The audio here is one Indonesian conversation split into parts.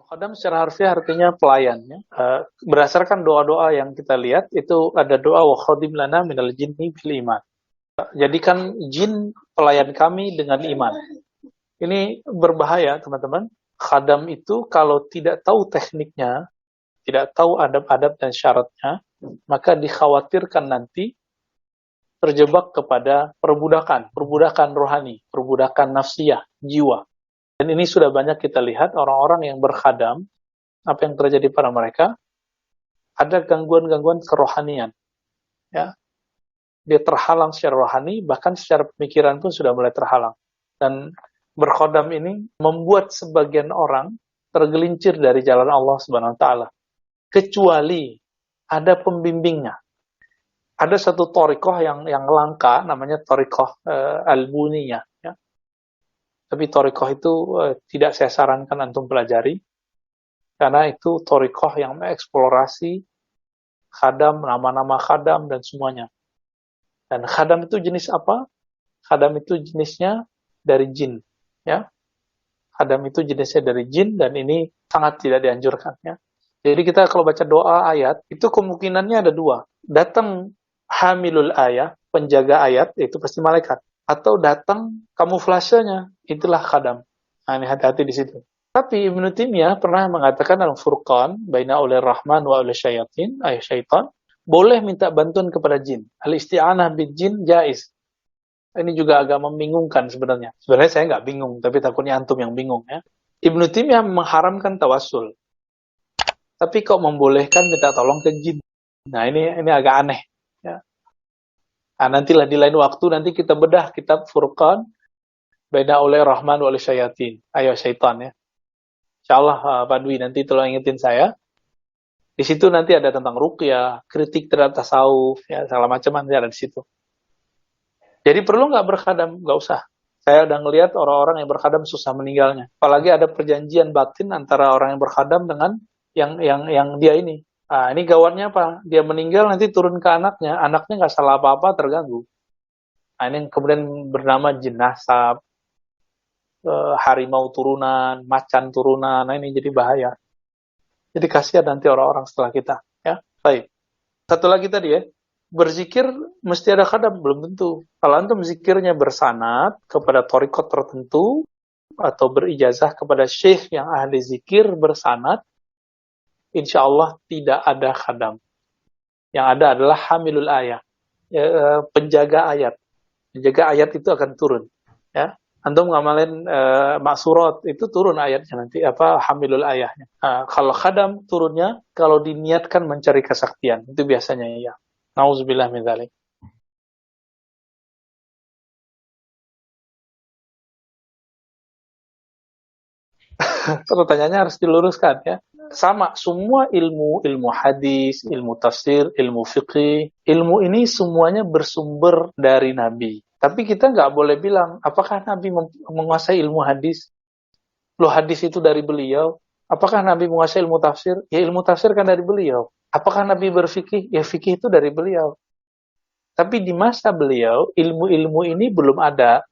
Khadam secara harfiah artinya pelayan. Ya. Berdasarkan doa-doa yang kita lihat, itu ada doa wa khadim lana minal jinni bil iman. Jadikan jin pelayan kami dengan iman. Ini berbahaya, teman-teman. Khadam itu kalau tidak tahu tekniknya, tidak tahu adab-adab dan syaratnya, maka dikhawatirkan nanti terjebak kepada perbudakan rohani, perbudakan nafsiyah, jiwa. Dan ini sudah banyak kita lihat orang-orang yang berkhadam, apa yang terjadi pada mereka, ada gangguan-gangguan kerohanian. Ya. Dia terhalang secara rohani, bahkan secara pemikiran pun sudah mulai terhalang. Dan berkhodam ini membuat sebagian orang tergelincir dari jalan Allah Subhanahu wa taala. Kecuali ada pembimbingnya. Ada satu thariqah yang langka, namanya thariqah al-buniyah. Ya. Tapi thariqah itu tidak saya sarankan antum pelajari, karena itu thariqah yang mengeksplorasi khadam, nama-nama khadam, dan semuanya. Dan khadam itu jenis apa? Khadam itu jenisnya dari jin. Ya. Khadam itu jenisnya dari jin, dan ini sangat tidak dianjurkan. Ya. Jadi kita kalau baca doa ayat, itu kemungkinannya ada dua. Datang hamilul ayat, penjaga ayat, itu pasti malaikat. Atau datang kamuflasenya, itulah khadam. Nah, ini hati-hati di situ. Tapi Ibnu Taimiyah pernah mengatakan dalam Furqan, baina ulir rahman wa ulir syayatin, ayat syaitan, boleh minta bantuan kepada jin. Al-isti'anah bil jin jaiz. Ini juga agak membingungkan sebenarnya. Sebenarnya saya nggak bingung, tapi takutnya antum yang bingung. Ya. Ibnu Taimiyah mengharamkan tawassul. Tapi kok membolehkan minta tolong ke jin. Nah, ini agak aneh. Ya. Nah, nantilah di lain waktu nanti kita bedah kitab Furqan baina ulir rahman wa ulir syayatin. Ayat syaitan ya. Insyaallah Pak Dwi nanti tolong ingetin saya. Di situ nanti ada tentang ruqyah, kritik terhadap tasawuf, ya, segala macam nanti ada di situ. Jadi perlu nggak berkhadam? Nggak usah. Saya udah ngelihat orang-orang yang berkhadam susah meninggalnya. Apalagi ada perjanjian batin antara orang yang berkhadam dengan yang dia ini. Nah, ini gawatnya apa? Dia meninggal nanti turun ke anaknya nggak salah apa-apa terganggu. Nah, ini yang kemudian bernama jin nasab, harimau turunan, macan turunan. Nah, ini jadi bahaya. Jadi kasihan nanti orang-orang setelah kita. Ya, baik. Satu lagi tadi ya, berzikir mesti ada khadam, belum tentu. Kalau antum zikirnya bersanad kepada thariqat tertentu atau berijazah kepada syekh yang ahli zikir bersanad, insya Allah tidak ada khadam. Yang ada adalah hamilul ayat, penjaga ayat. Penjaga ayat itu akan turun. Ya. Antum ngamalin maksurat itu turun ayatnya nanti hamilul ayahnya. Kalau khadam turunnya kalau diniatkan mencari kesaktian itu biasanya ya. Nauzubillah min dzalik. Pertanyaannya harus diluruskan ya. Sama semua ilmu hadis, ilmu tafsir, ilmu fiqih, ilmu ini semuanya bersumber dari Nabi. Tapi kita nggak boleh bilang, apakah Nabi menguasai ilmu hadis? Loh, hadis itu dari beliau. Apakah Nabi menguasai ilmu tafsir? Ya, ilmu tafsir kan dari beliau. Apakah Nabi berfikih? Ya, fikih itu dari beliau. Tapi di masa beliau, ilmu-ilmu ini belum ada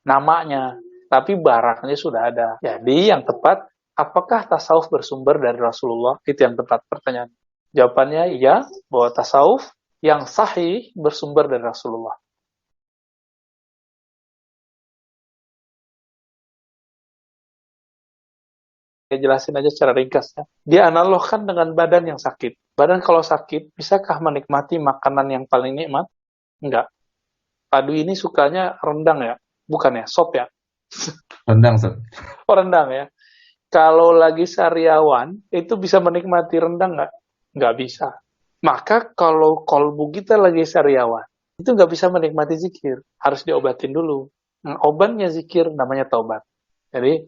namanya. Tapi barangnya sudah ada. Jadi yang tepat, apakah tasawuf bersumber dari Rasulullah? Itu yang tepat pertanyaan. Jawabannya iya, bahwa tasawuf yang sahih bersumber dari Rasulullah. Saya jelasin aja secara ringkas ya. Dia analogkan dengan badan yang sakit. Badan kalau sakit, bisakah menikmati makanan yang paling nikmat? Enggak. Padu ini sukanya rendang ya? Bukan ya, sop ya? Rendang, Sob. Oh, rendang ya. Kalau lagi sariawan, itu bisa menikmati rendang nggak? Nggak bisa. Maka kalau kolbu kita lagi sariawan, itu nggak bisa menikmati zikir. Harus diobatin dulu. Nah, obatnya zikir namanya taubat. Jadi,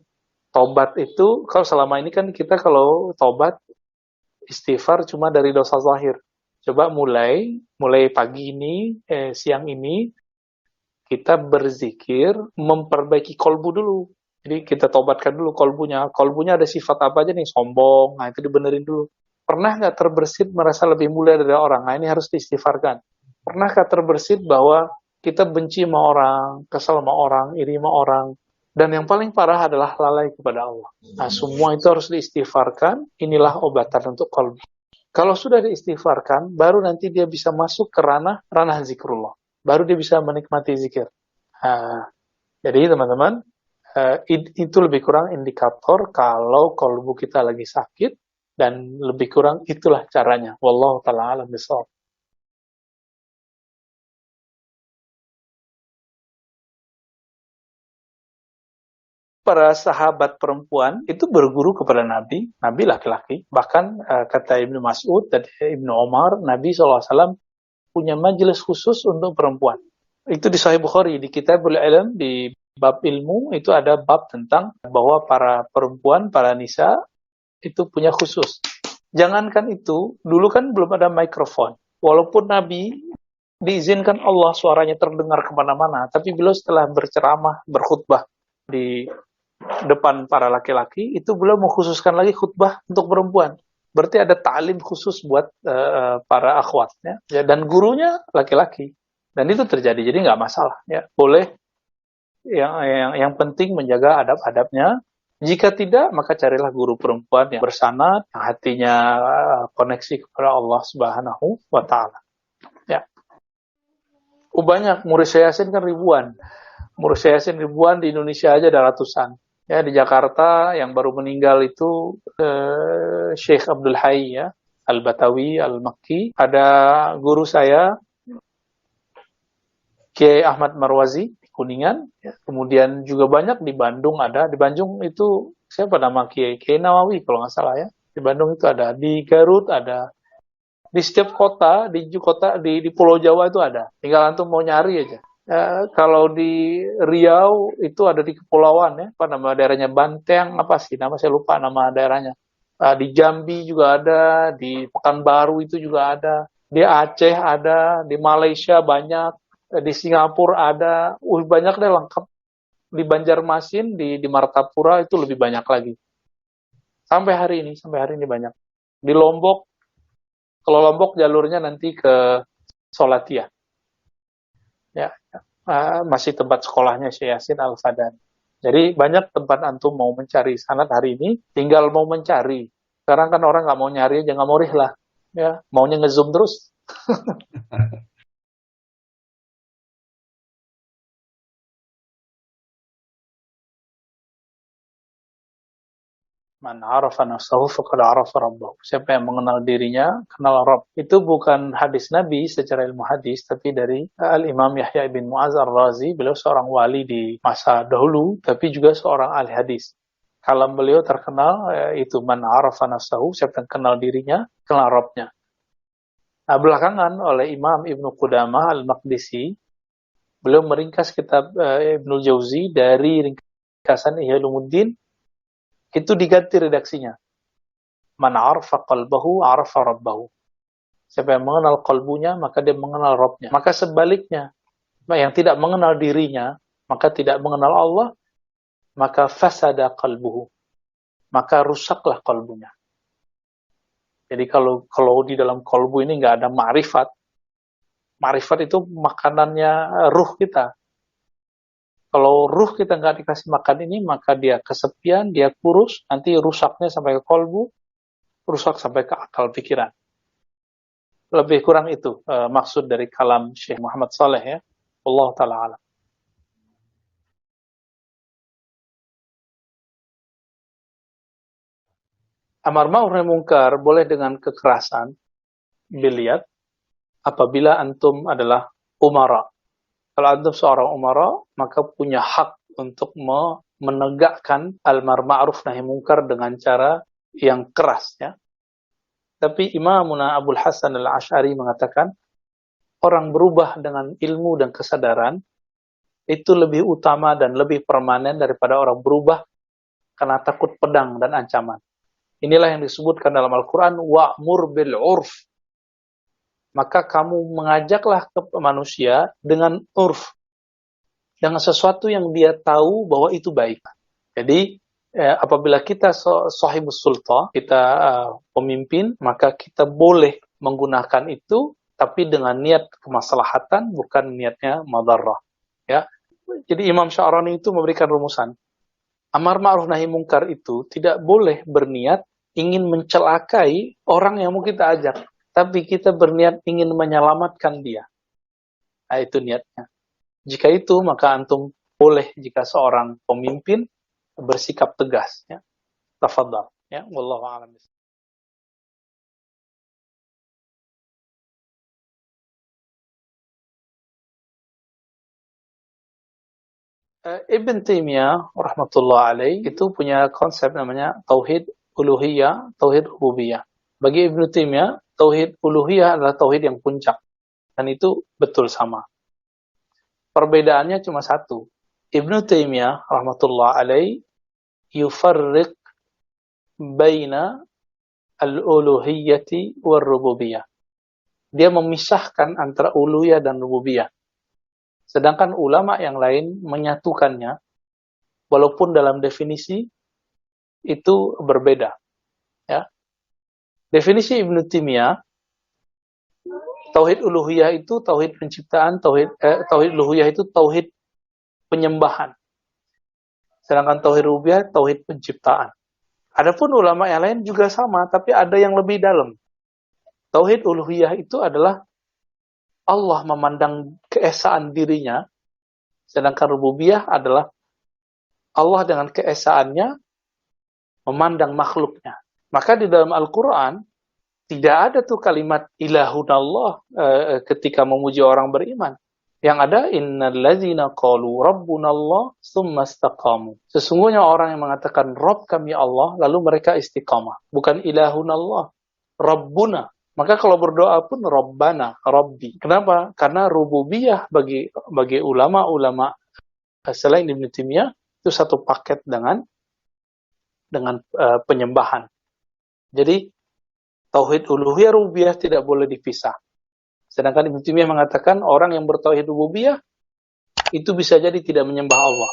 taubat itu, kalau selama ini kan kita kalau taubat, istighfar cuma dari dosa zahir. Coba mulai pagi ini, siang ini, kita berzikir, memperbaiki kolbu dulu. Jadi kita taubatkan dulu kolbunya. Kolbunya ada sifat apa aja nih? Sombong, nah itu dibenerin dulu. Pernah nggak terbersit merasa lebih mulia dari orang? Nah ini harus diistighfarkan. Pernahkah terbersit bahwa kita benci sama orang, kesal sama orang, iri sama orang, Dan yang paling parah adalah lalai kepada Allah. Nah, semua itu harus diistighfarkan. Inilah obatan untuk qalbi. Kalau sudah diistighfarkan, baru nanti dia bisa masuk ke ranah zikrullah. Baru dia bisa menikmati zikir. Jadi teman-teman, itu lebih kurang indikator kalau qalbu kita lagi sakit, dan lebih kurang itulah caranya. Wallahu ta'ala a'lam bishawab. Para sahabat perempuan itu berguru kepada Nabi laki-laki. Bahkan kata Ibnu Mas'ud dan Ibnu Umar, Nabi SAW punya majelis khusus untuk perempuan. Itu di Sahih Bukhari, di Kitabul Ilm, di bab ilmu, itu ada bab tentang bahwa para perempuan, para nisa, itu punya khusus. Jangankan itu, dulu kan belum ada mikrofon. Walaupun Nabi diizinkan Allah suaranya terdengar kemana-mana, tapi beliau setelah berceramah, berkhutbah di depan para laki-laki, itu beliau mengkhususkan lagi khutbah untuk perempuan. Berarti ada ta'lim khusus buat para akhwatnya, ya, dan gurunya laki-laki. Dan itu terjadi, jadi nggak masalah. Ya. Boleh, yang penting menjaga adab-adabnya. Jika tidak, maka carilah guru perempuan yang bersanad, yang hatinya koneksi kepada Allah Subhanahu wa Ta'ala. Ya. Banyak, murid Yasin kan ribuan. Murid Yasin ribuan, di Indonesia aja ada ratusan. Ya, di Jakarta yang baru meninggal itu Syekh Abdul Hayy, ya, Al-Batawi, Al-Makki. Ada guru saya, Kiai Ahmad Marwazi, di Kuningan. Ya. Kemudian juga banyak di Bandung ada. Di Bandung itu, siapa nama Kiai Nawawi kalau nggak salah ya. Di Bandung itu ada. Di Garut ada. Di setiap kota, di Pulau Jawa itu ada. Tinggal antum mau nyari aja. Kalau di Riau itu ada di kepulauan, ya, apa nama daerahnya, Banteng apa sih nama, saya lupa nama daerahnya. Di Jambi juga ada, di Pekanbaru itu juga ada, di Aceh ada, di Malaysia banyak, di Singapura ada, banyak deh, lengkap. Di Banjarmasin, di Martapura itu lebih banyak lagi. Sampai hari ini banyak. Di Lombok, kalau Lombok jalurnya nanti ke Solatia. Ya, masih tempat sekolahnya Syekh Yasin Al-Fadani. Jadi banyak tempat antum mau mencari sanad hari ini, tinggal mau mencari. Sekarang kan orang nggak mau nyari aja, nggak mau rihlah, ya, maunya ngezoom terus. Man arafa nafsahu faqad arafa rabbahu. Siapa yang mengenal dirinya, kenal Rabb. Itu bukan hadis Nabi secara ilmu hadis, tapi dari Al-Imam Yahya bin Mu'az Ar-Razi. Beliau seorang wali di masa dahulu, tapi juga seorang ahli hadis. Kalam beliau terkenal, itu man arafa nafsahu, siapa yang kenal dirinya, kenal Rabbnya. Nah, belakangan oleh Imam Ibnu Qudamah Al-Maqdisi, beliau meringkas kitab Ibnul Jauzi dari ringkasan Ihya Ulumuddin. Itu diganti redaksinya. Man arafa qalbahu arafa rabbahu. Siapa yang mengenal qalbunya, maka dia mengenal Rabbnya. Maka sebaliknya, yang tidak mengenal dirinya, maka tidak mengenal Allah, maka fasada qalbuhu. Maka rusaklah qalbunya. Jadi kalau di dalam qalbu ini nggak ada ma'rifat. Ma'rifat itu makanannya ruh kita. Kalau ruh kita nggak dikasih makan ini, maka dia kesepian, dia kurus, nanti rusaknya sampai ke kolbu, rusak sampai ke akal pikiran. Lebih kurang itu maksud dari kalam Syekh Muhammad Saleh, ya. Allah Ta'ala alam. Amar ma'ruf nahi munkar boleh dengan kekerasan, dilihat apabila antum adalah umara. Kalau antum seorang umara, maka punya hak untuk menegakkan al-amar ma'ruf nahi munkar dengan cara yang keras, ya. Tapi Imamuna Abul Hasan Al-Asy'ari mengatakan, orang berubah dengan ilmu dan kesadaran itu lebih utama dan lebih permanen daripada orang berubah karena takut pedang dan ancaman. Inilah yang disebutkan dalam Al-Quran, wa'mur bil urf. Maka kamu mengajaklah ke manusia dengan urf, dengan sesuatu yang dia tahu bahwa itu baik. Jadi apabila kita sahibus sulta, kita pemimpin, maka kita boleh menggunakan itu, tapi dengan niat kemaslahatan, bukan niatnya madarrah. Ya. Jadi Imam Sya'rani itu memberikan rumusan. Amar ma'ruf nahi mungkar itu tidak boleh berniat ingin mencelakai orang yang mau kita ajak, tapi kita berniat ingin menyelamatkan dia. Nah, itu niatnya. Jika itu, maka antum boleh jika seorang pemimpin bersikap tegas. Ya. Tafadhal. Ya, wallahu a'lam. Ibn Taimiyah rahmatullah alaih itu punya konsep namanya tauhid uluhiyah, tauhid rububiyah. Bagi Ibn Taimiyah, tauhid uluhiyah adalah tauhid yang puncak dan itu betul sama. Perbedaannya cuma satu. Ibn Taimiyah rahmatullah alaih yufarriq baina al-uluhiyyati war rububiyah. Dia memisahkan antara uluhiyah dan rububiyah. Sedangkan ulama yang lain menyatukannya, walaupun dalam definisi itu berbeda. Ya. Definisi Ibnu Taimiyah, tauhid uluhiyah itu tauhid penciptaan, tauhid uluhiyah itu tauhid penyembahan. Sedangkan tauhid rububiyah tauhid penciptaan. Adapun ulama yang lain juga sama, tapi ada yang lebih dalam. Tauhid uluhiyah itu adalah Allah memandang keesaan dirinya, sedangkan rububiyah adalah Allah dengan keesaannya memandang makhluknya. Maka di dalam Al-Quran tidak ada tuh kalimat ilahunallah ketika memuji orang beriman. Yang ada innallazina qalu rabbunallah tsumma istaqamu. Sesungguhnya orang yang mengatakan Rabb kami Allah lalu mereka istiqamah. Bukan ilahunallah, Rabbuna. Maka kalau berdoa pun Rabbana, Rabbi. Kenapa? Karena rububiyah bagi ulama-ulama selain Ibnu Taimiyah itu satu paket dengan penyembahan. Jadi tauhid uluhiyah rububiyah tidak boleh dipisah. Sedangkan Ibnu Taimiyah mengatakan orang yang bertauhid rububiyah itu bisa jadi tidak menyembah Allah.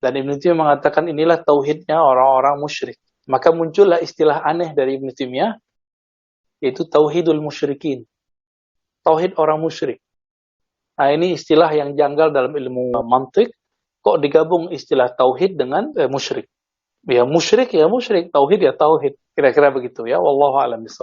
Dan Ibnu Taimiyah mengatakan inilah tauhidnya orang-orang musyrik. Maka muncullah istilah aneh dari Ibnu Taimiyah yaitu tauhidul musyrikin. Tauhid orang musyrik. Nah, ini istilah yang janggal dalam ilmu mantik. Kok digabung istilah tauhid dengan musyrik? Ya musyrik, tauhid ya tauhid. Kira-kira begitu ya. Wallahu a'lam bishawab.